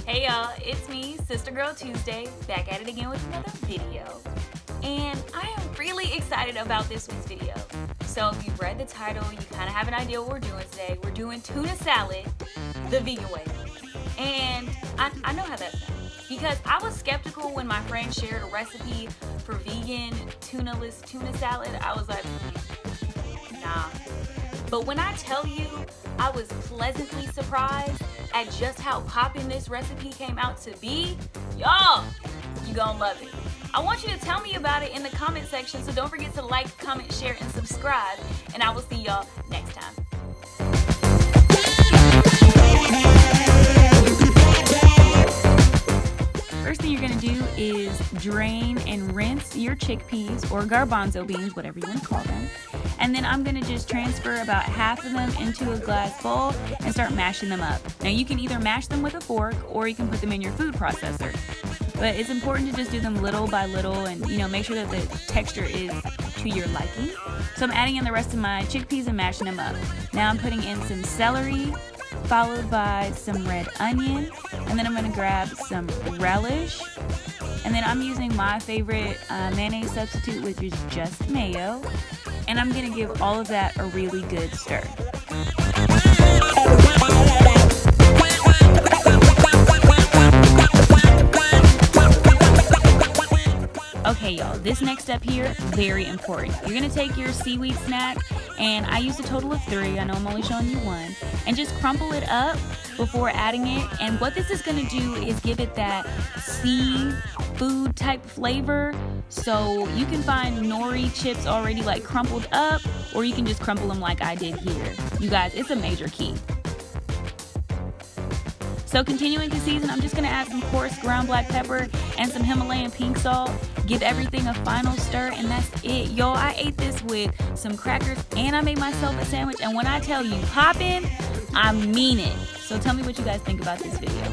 Hey y'all, it's me, Sister Girl Tuesday, back at it again with another video. And I am really excited about this week's video. So if you've read the title, you kind of have an idea what we're doing today. We're doing tuna salad the vegan way. And I know how that sounds, because I was skeptical when my friend shared a recipe for vegan tuna-less tuna salad. I was like, nah. But when I tell you, I was pleasantly surprised at just how poppin' this recipe came out to be. Y'all, you gonna love it. I want you to tell me about it in the comment section, so don't forget to like, comment, share, and subscribe, and I will see y'all next time. First thing you're gonna do is drain and rinse your chickpeas or garbanzo beans, whatever you want to call them. And then I'm gonna just transfer about half of them into a glass bowl and start mashing them up. Now you can either mash them with a fork or you can put them in your food processor. But it's important to just do them little by little and make sure that the texture is to your liking. So I'm adding in the rest of my chickpeas and mashing them up. Now I'm putting in some celery, followed by some red onion, and then I'm gonna grab some relish. And then I'm using my favorite mayonnaise substitute, which is just mayo. And I'm gonna give all of that a really good stir. Okay y'all, this next step here, very important. You're gonna take your seaweed snack, and I used a total of 3, I know I'm only showing you 1, and just crumple it up before adding it. And what this is gonna do is give it that seafood type flavor. So you can find nori chips already like crumpled up, or you can just crumple them like I did here. You guys, it's a major key. So continuing to season, I'm just gonna add some coarse ground black pepper and some Himalayan pink salt. Give everything a final stir, and that's it. Y'all, I ate this with some crackers and I made myself a sandwich. And when I tell you poppin', I mean it. So tell me what you guys think about this video.